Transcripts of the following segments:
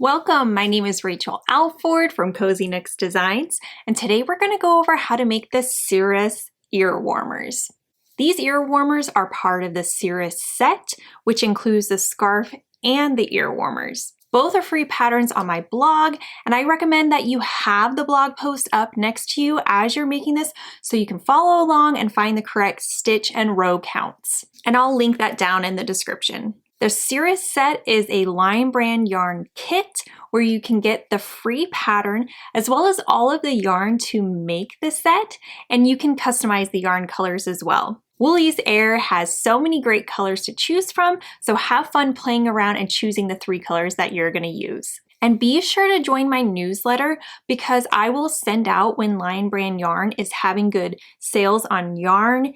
Welcome, my name is Rachel Alford from Cozy Nooks Designs, and today we're going to go over how to make the Cirrus Ear Warmers. These ear warmers are part of the Cirrus set, which includes the scarf and the ear warmers. Both are free patterns on my blog, and I recommend that you have the blog post up next to you as you're making this so you can follow along and find the correct stitch and row counts. And I'll link that down in the description. The Cirrus set is a Lion Brand yarn kit where you can get the free pattern as well as all of the yarn to make the set, and you can customize the yarn colors as well. Woolly's Air has so many great colors to choose from, so have fun playing around and choosing the 3 colors that you're going to use. And be sure to join my newsletter because I will send out when Lion Brand yarn is having good sales on yarn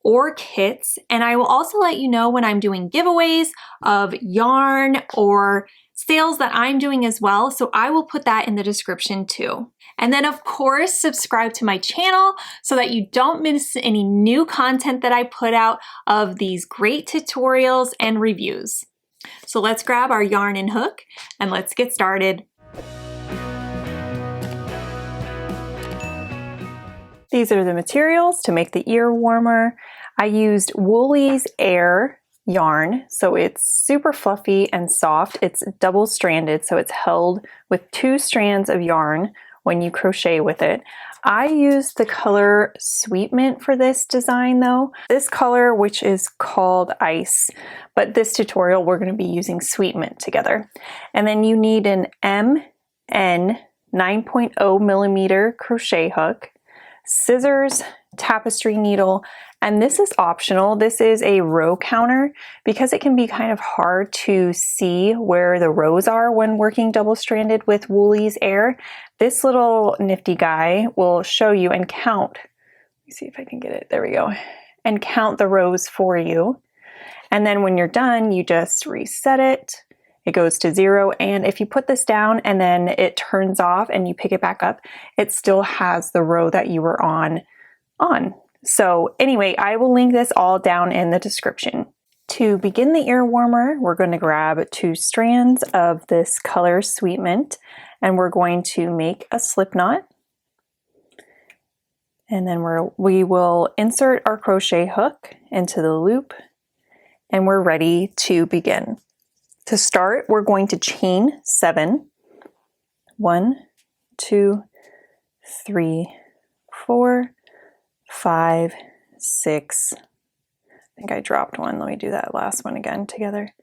or kits, and I will also let you know when I'm doing giveaways of yarn or sales that I'm doing as well, so I will put that in the description too. And then of course, subscribe to my channel so that you don't miss any new content that I put out of these great tutorials and reviews. So let's grab our yarn and hook and let's get started. These are the materials to make the ear warmer. I used Woolly's Air yarn, so it's super fluffy and soft. It's double-stranded, so it's held with 2 strands of yarn when you crochet with it. I used the color Sweet Mint for this design though. This color, which is called Ice, but this tutorial we're going to be using Sweet Mint together. And then you need an MN 9.0 millimeter crochet hook, scissors, tapestry needle, and this is optional. This is a row counter because it can be kind of hard to see where the rows are when working double-stranded with Woolly's Air. This little nifty guy will show you and count. Let me see if I can get it. There we go. And count the rows for you. And then when you're done, you just reset it. It goes to 0, and if you put this down and then it turns off and you pick it back up, it still has the row that you were on. So anyway, I will link this all down in the description. To begin the ear warmer, we're going to grab 2 strands of this color Sweet Mint, and we're going to make a slip knot. And then we will insert our crochet hook into the loop, and we're ready to begin. To start, we're going to chain 7. 1, 2, 3, 4, 5, 6. I think I dropped one. Let me do that last one again together.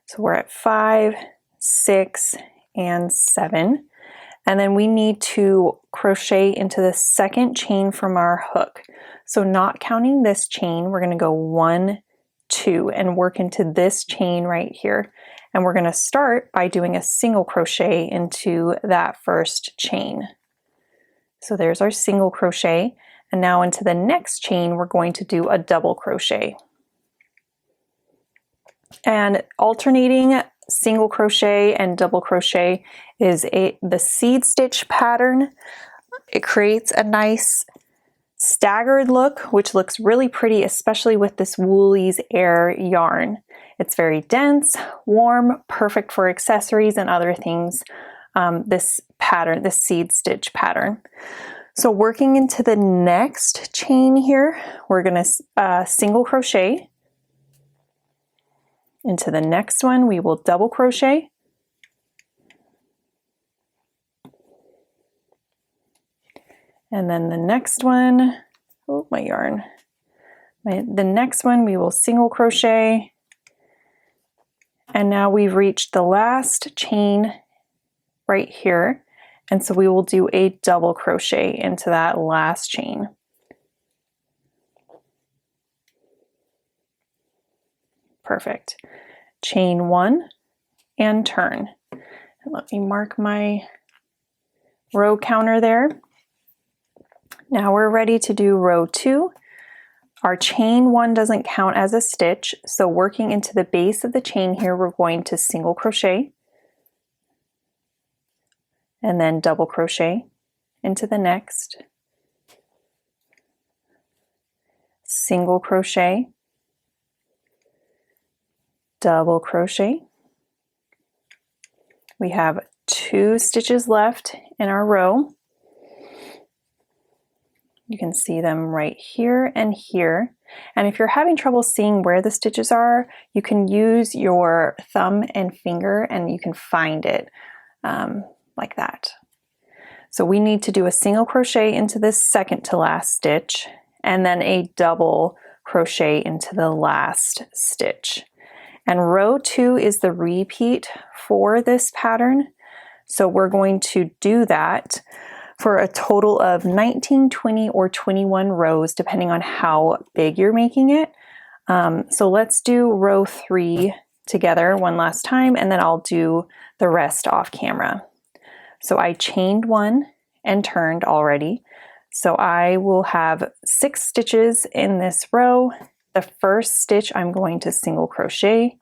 So we're at 5, 6, and 7. And then we need to crochet into the second chain from our hook. So not counting this chain, we're going to go 1, 2, and work into this chain right here. And we're going to start by doing a single crochet into that first chain. So there's our single crochet. And now into the next chain, we're going to do a double crochet. And alternating single crochet and double crochet is the seed stitch pattern. It creates a nice staggered look, which looks really pretty, especially with this Woolly's Air yarn. It's very dense, warm, perfect for accessories and other things. This pattern, this seed stitch pattern. So working into the next chain here, we're going to single crochet. Into the next one, we will double crochet. And then the next one, oh, my yarn. The next one, we will single crochet. And now we've reached the last chain right here. And so we will do a double crochet into that last chain. Perfect. Chain 1 and turn. And let me mark my row counter there. Now we're ready to do row 2. Our chain 1 doesn't count as a stitch, so working into the base of the chain here, we're going to single crochet and then double crochet into the next, single crochet, double crochet. We have 2 stitches left in our row. You can see them right here and here. And if you're having trouble seeing where the stitches are, you can use your thumb and finger and you can find it like that. So we need to do a single crochet into this second to last stitch and then a double crochet into the last stitch. And row 2 is the repeat for this pattern. So we're going to do that for a total of 19, 20, or 21 rows, depending on how big you're making it. So let's do row 3 together one last time, and then I'll do the rest off camera. So I chained 1 and turned already. So I will have 6 stitches in this row. The first stitch I'm going to single crochet,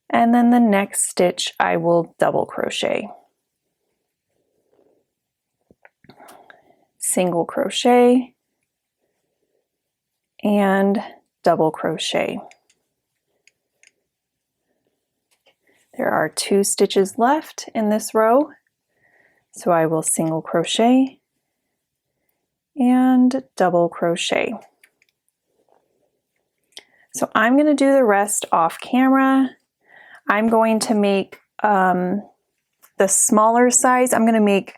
and then the next stitch I will double crochet. Single crochet and double crochet. There are 2 stitches left in this row, so I will single crochet and double crochet. So I'm going to do the rest off camera. I'm going to make the smaller size. I'm going to make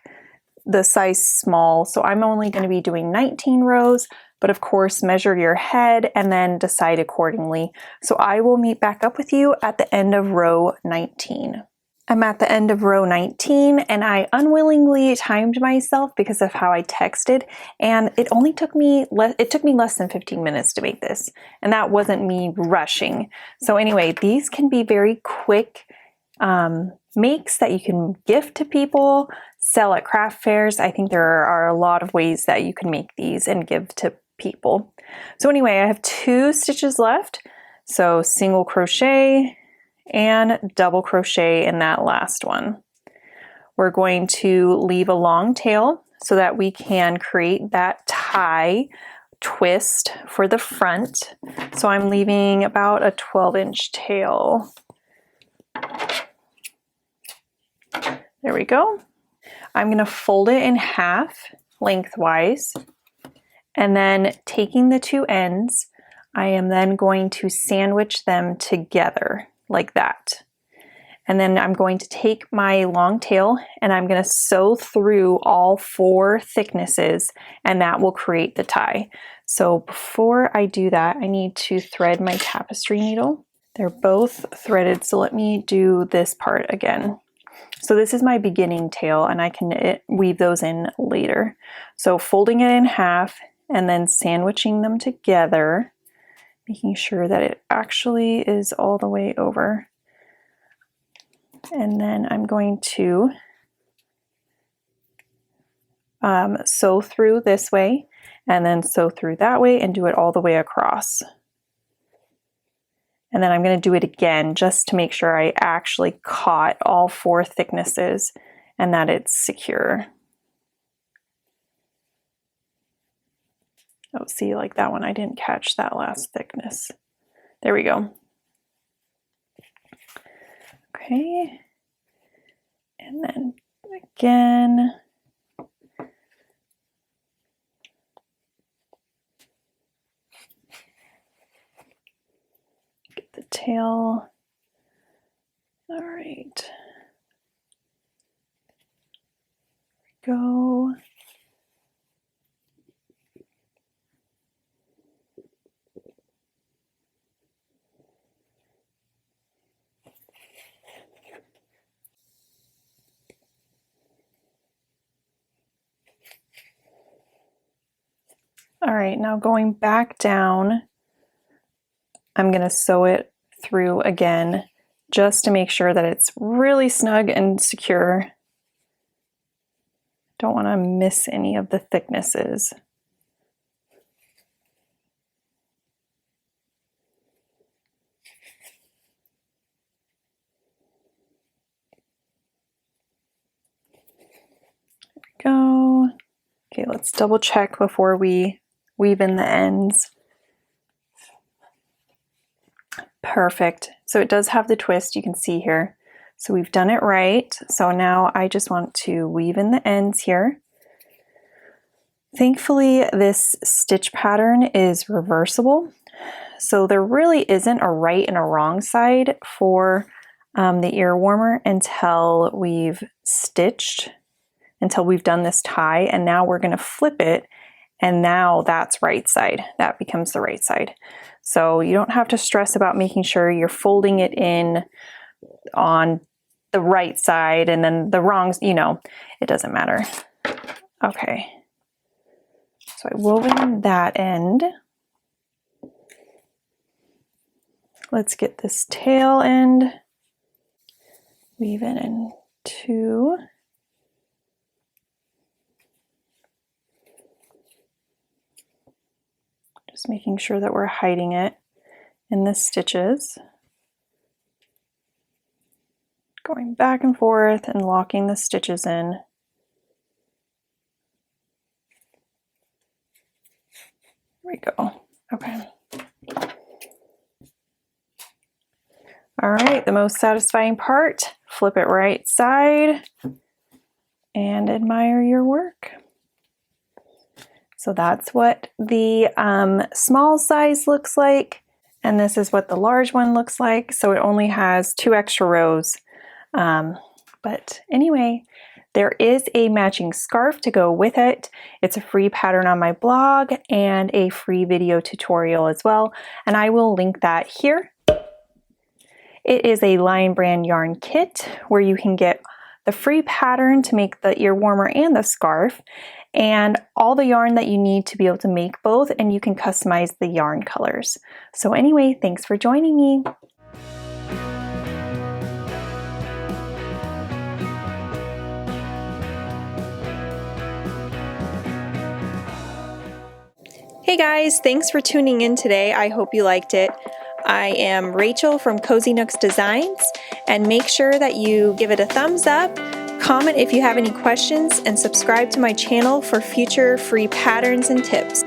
the size small, so I'm only going to be doing 19 rows, but of course measure your head and then decide accordingly. So I will meet back up with you at the end of row 19. I'm at the end of row 19 and I unwillingly timed myself because of how I texted, and it only took me less than 15 minutes to make this, and that wasn't me rushing. So anyway, these can be very quick makes that you can gift to people, sell at craft fairs. I think there are a lot of ways that you can make these and give to people. So anyway, I have 2 stitches left. So single crochet and double crochet in that last one. We're going to leave a long tail so that we can create that tie twist for the front. So I'm leaving about a 12-inch tail. There we go. I'm going to fold it in half lengthwise, and then taking the 2 ends, I am then going to sandwich them together like that. And then I'm going to take my long tail and I'm going to sew through all 4 thicknesses, and that will create the tie. So before I do that, I need to thread my tapestry needle. They're both threaded, so let me do this part again. So this is my beginning tail, and I can weave those in later. So folding it in half and then sandwiching them together, making sure that it actually is all the way over. And then I'm going to sew through this way and then sew through that way and do it all the way across. And then I'm going to do it again just to make sure I actually caught all 4 thicknesses and that it's secure. Oh, see, like that one, I didn't catch that last thickness. There we go. Okay. And then again. The tail. All right. There we go. All right, now going back down, I'm going to sew it through again just to make sure that it's really snug and secure. Don't want to miss any of the thicknesses. There we go. Okay, let's double check before we weave in the ends. Perfect. So it does have the twist, you can see here. So we've done it right. So now I just want to weave in the ends here. Thankfully, this stitch pattern is reversible. So there really isn't a right and a wrong side for the ear warmer until we've stitched, until we've done this tie, and now we're going to flip it, and now that's right side. That becomes the right side. So you don't have to stress about making sure you're folding it in on the right side and then the wrong, you know, it doesn't matter. Okay. So I wove in that end. Let's get this tail end. Weave it in 2. Just making sure that we're hiding it in the stitches. Going back and forth and locking the stitches in. There we go. Okay. All right, the most satisfying part, flip it right side and admire your work. So that's what the small size looks like, and this is what the large one looks like. So it only has 2 extra rows. But anyway, there is a matching scarf to go with it. It's a free pattern on my blog and a free video tutorial as well, and I will link that here. It is a Lion Brand yarn kit where you can get the free pattern to make the ear warmer and the scarf, and all the yarn that you need to be able to make both, and you can customize the yarn colors. So anyway, thanks for joining me. Hey guys, thanks for tuning in today. I hope you liked it. I am Rachel from Cozy Nooks Designs, and make sure that you give it a thumbs up, comment if you have any questions, and subscribe to my channel for future free patterns and tips.